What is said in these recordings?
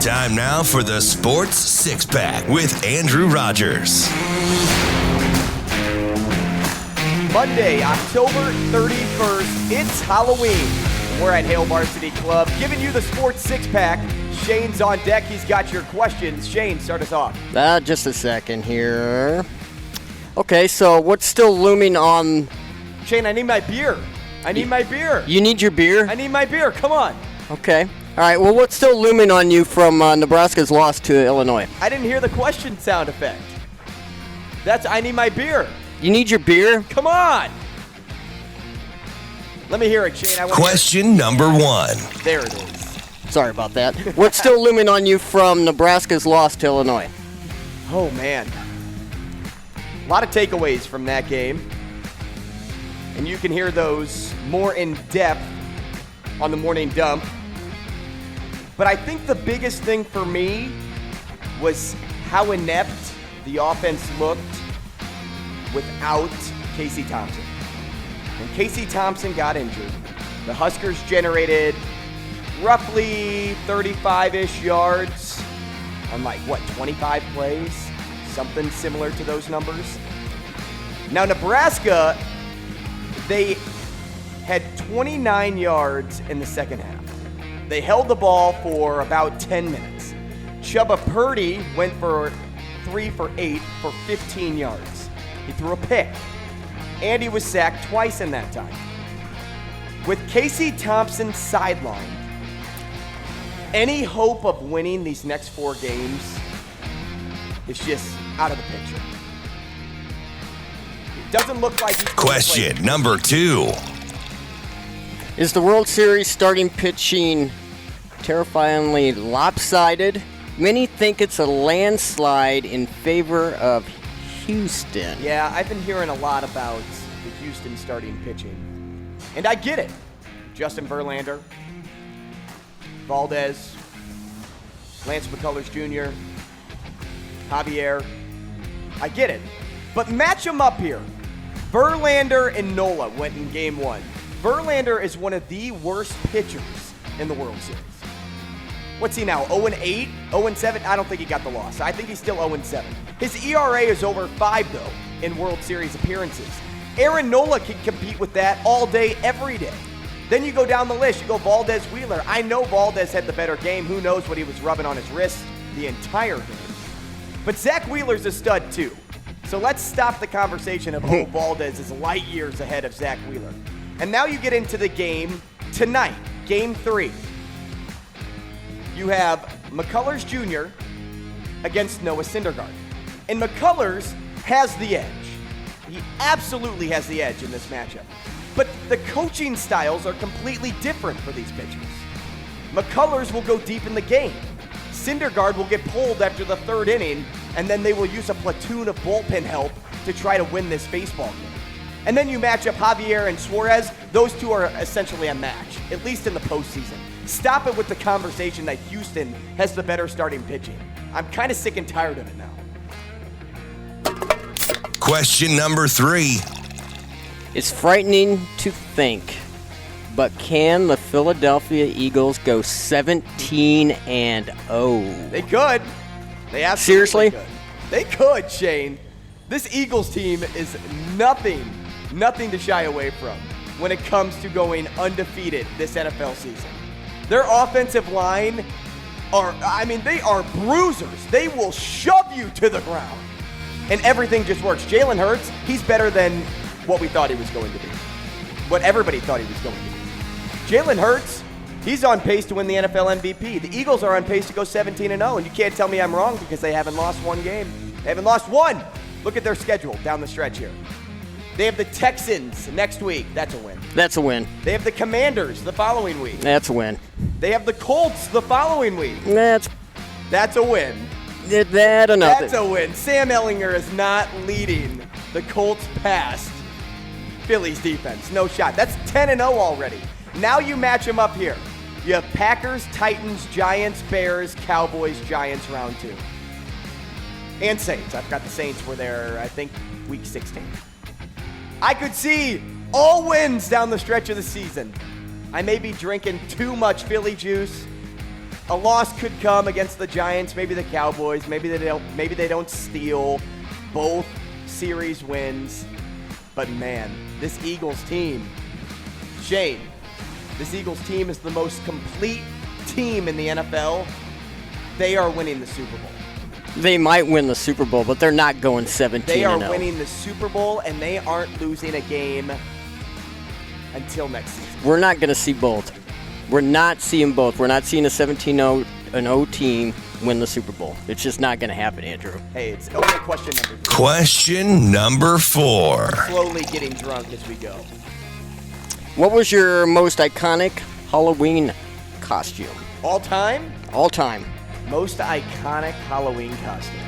Time now for the Sports Six-Pack with Andrew Rogers. Monday, October 31st, it's Halloween. We're at Hale Varsity Club giving you the Sports Six-Pack. Shane's on deck. He's got your questions. Shane, start us off. Just a second here. Okay, so what's still looming on... Shane, I need my beer. I need my beer. You need your beer? I need my beer. Come on. Okay. All right, well, what's still looming on you from Nebraska's loss to Illinois? I didn't hear the question sound effect. That's I need my beer. You need your beer? Come on. Let me hear it, Shane. Question number one. There it is. Sorry about that. What's still looming on you from Nebraska's loss to Illinois? Oh, man. A lot of takeaways from that game. And you can hear those more in depth on the morning dump. But I think the biggest thing for me was how inept the offense looked without Casey Thompson. When Casey Thompson got injured, the Huskers generated roughly 35-ish yards on 25 plays? Something similar to those numbers. Now, Nebraska, they had 29 yards in the second half. They held the ball for about 10 minutes. Chubba Purdy went for 3 for 8 for 15 yards. He threw a pick, and he was sacked twice in that time. With Casey Thompson sidelined, any hope of winning these next 4 games is just out of the picture. It doesn't look like he's Question number two. Is the World Series starting pitching terrifyingly lopsided? Many think it's a landslide in favor of Houston. Yeah, I've been hearing a lot about the Houston starting pitching. And I get it. Justin Verlander, Valdez, Lance McCullers Jr., Javier. I get it. But match them up here. Verlander and Nola went in game 1. Verlander is one of the worst pitchers in the World Series. What's he now, 0-8, 0-7? I don't think he got the loss. I think he's still 0-7. His ERA is over 5, though, in World Series appearances. Aaron Nola can compete with that all day, every day. Then you go down the list. You go Valdez, Wheeler. I know Valdez had the better game. Who knows what he was rubbing on his wrist the entire game. But Zach Wheeler's a stud, too. So let's stop the conversation of, Valdez is light years ahead of Zach Wheeler. And now you get into the game tonight, game 3. You have McCullers Jr. against Noah Syndergaard. And McCullers has the edge. He absolutely has the edge in this matchup. But the coaching styles are completely different for these pitchers. McCullers will go deep in the game. Syndergaard will get pulled after the 3rd inning, and then they will use a platoon of bullpen help to try to win this baseball game. And then you match up Javier and Suarez. Those two are essentially a match, at least in the postseason. Stop it with the conversation that Houston has the better starting pitching. I'm kind of sick and tired of it now. Question number 3. It's frightening to think, but can the Philadelphia Eagles go 17-0? They could. They absolutely Seriously? could. They could, Shane. This Eagles team is nothing to shy away from when it comes to going undefeated this NFL season. Their offensive line they are bruisers. They will shove you to the ground. And everything just works. Jalen Hurts, he's better than what we thought he was going to be. What everybody thought he was going to be. Jalen Hurts, he's on pace to win the NFL MVP. The Eagles are on pace to go 17-0, and you can't tell me I'm wrong because they haven't lost one game. They haven't lost one. Look at their schedule down the stretch here. They have the Texans next week. That's a win. That's a win. They have the Commanders the following week. That's a win. They have the Colts the following week. That's a win. That or nothing. That's a win. Sam Ehlinger is not leading the Colts past Philly's defense. No shot. That's 10-0 already. Now you match them up here. You have Packers, Titans, Giants, Bears, Cowboys, Giants round 2. And Saints. I've got the Saints were there, I think, week 16. I could see all wins down the stretch of the season. I may be drinking too much Philly juice, A loss could come against the Giants, maybe the Cowboys, maybe they don't steal both series wins. But man, this Eagles team, Shane, this Eagles team is the most complete team in the NFL. They are winning the Super Bowl. They might win the Super Bowl, but they're not going 17-0. They are winning the Super Bowl, and they aren't losing a game until next season. We're not going to see both. We're not seeing both. We're not seeing a 17-0 team win the Super Bowl. It's just not going to happen, Andrew. Hey, it's okay. Question number 4. Question number 4. Slowly getting drunk as we go. What was your most iconic Halloween costume? All time? All time. Most iconic Halloween costume.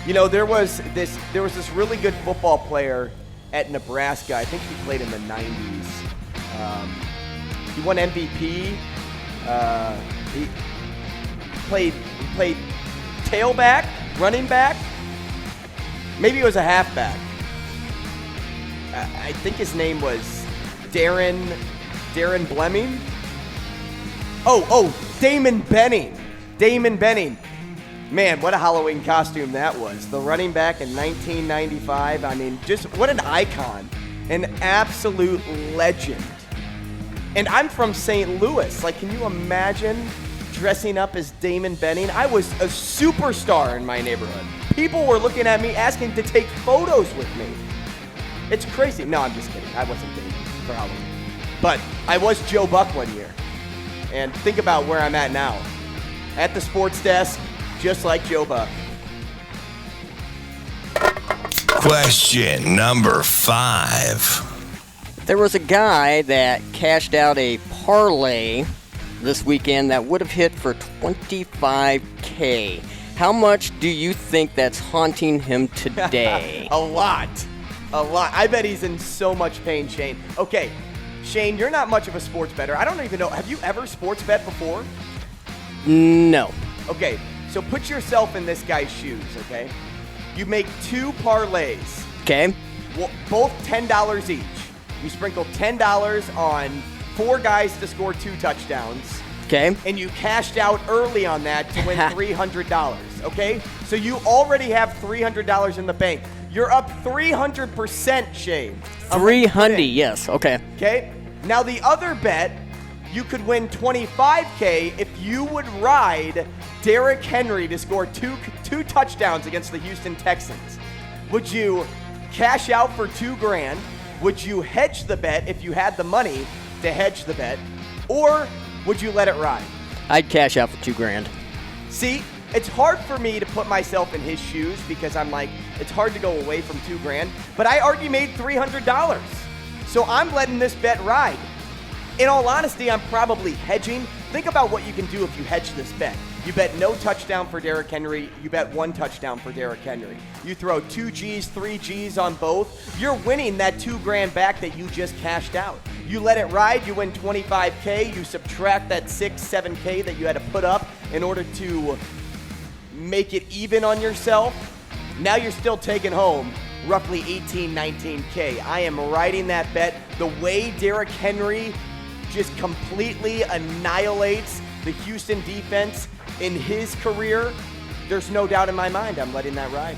You know, there was this really good football player at Nebraska. I think he played in the 90s. He won MVP. He played tailback, running back. Maybe it was a halfback. I think his name was Darren Bleming. Oh, Damon Benning. Damon Benning. Man, what a Halloween costume that was. The running back in 1995. I mean, just what an icon. An absolute legend. And I'm from St. Louis. Like, can you imagine dressing up as Damon Benning? I was a superstar in my neighborhood. People were looking at me asking to take photos with me. It's crazy. No, I'm just kidding. I wasn't Damon for Halloween. But I was Joe Buck one year. And think about where I'm at now. At the sports desk, just like Joe Buck. Question number 5. There was a guy that cashed out a parlay this weekend that would have hit for $25K. How much do you think that's haunting him today? A lot. I bet he's in so much pain, Shane. Okay, Shane, you're not much of a sports bettor. I don't even know. Have you ever sports bet before? No. Okay, so put yourself in this guy's shoes, okay? You make 2 parlays. Okay. Both $10 each. You sprinkle $10 on 4 guys to score 2 touchdowns. Okay. And you cashed out early on that to win $300, okay? So you already have $300 in the bank. You're up 300%, Shane. 300, yes, okay. Okay? Now the other bet, you could win $25K if you would ride Derrick Henry to score two touchdowns against the Houston Texans. Would you cash out for $2,000? Would you hedge the bet if you had the money to hedge the bet? Or would you let it ride? I'd cash out for $2,000. See, it's hard for me to put myself in his shoes because I'm like, it's hard to go away from $2,000, but I already made $300. So I'm letting this bet ride. In all honesty, I'm probably hedging. Think about what you can do if you hedge this bet. You bet no touchdown for Derrick Henry. You bet 1 touchdown for Derrick Henry. You throw 2 Gs, 3 Gs on both. You're winning that $2,000 back that you just cashed out. You let it ride, you win $25K. You subtract that 6, 7K that you had to put up in order to make it even on yourself. Now you're still taking home roughly 18, 19K. I am riding that bet. The way Derrick Henry just completely annihilates the Houston defense in his career, there's no doubt in my mind I'm letting that ride.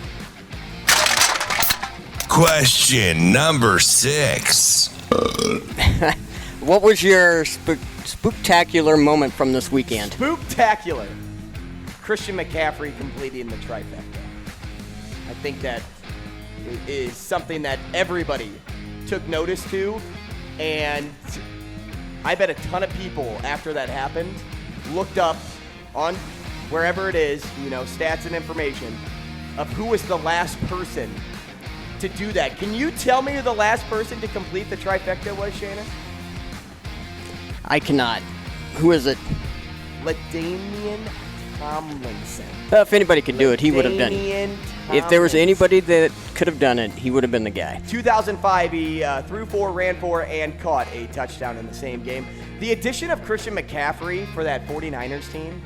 Question number 6. What was your spook-tacular moment from this weekend? Spook-tacular. Christian McCaffrey completing the trifecta. I think that is something that everybody took notice to, and I bet a ton of people after that happened looked up on wherever it is, stats and information of who was the last person to do that. Can you tell me who the last person to complete the trifecta was, Shannon? I cannot. Who is it? LaDainian Tomlinson. If anybody could do it, he would have done it. If there was anybody that could have done it, he would have been the guy. 2005, he threw 4, ran 4, and caught a touchdown in the same game. The addition of Christian McCaffrey for that 49ers team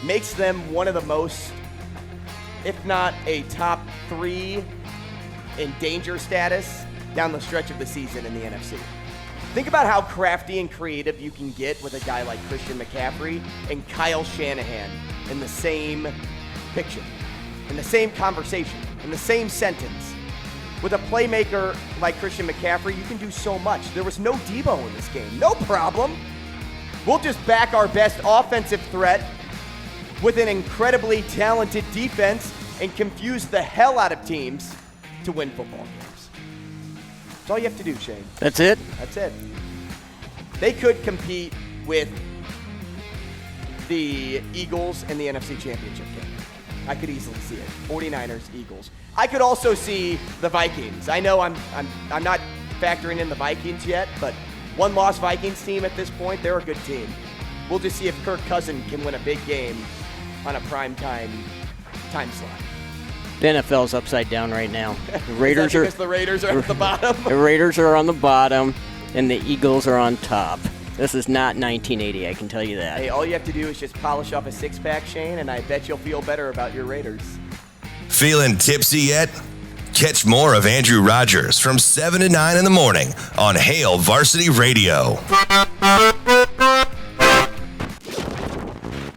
makes them one of the most, if not a top 3 in danger status down the stretch of the season in the NFC. Think about how crafty and creative you can get with a guy like Christian McCaffrey and Kyle Shanahan in the same picture, in the same conversation, in the same sentence. With a playmaker like Christian McCaffrey, you can do so much. There was no Debo in this game. No problem. We'll just back our best offensive threat with an incredibly talented defense and confuse the hell out of teams to win football games. That's all you have to do, Shane. That's it? That's it. They could compete with the Eagles in the NFC Championship game. I could easily see it. 49ers, Eagles. I could also see the Vikings. I know I'm not factoring in the Vikings yet, but one-loss Vikings team at this point, they're a good team. We'll just see if Kirk Cousins can win a big game on a prime time slot. The NFL's upside down right now. The Raiders because the Raiders are at the bottom? The Raiders are on the bottom, and the Eagles are on top. This is not 1980, I can tell you that. Hey, all you have to do is just polish off a six-pack, Shane, and I bet you'll feel better about your Raiders. Feeling tipsy yet? Catch more of Andrew Rogers from 7 to 9 in the morning on Hail Varsity Radio.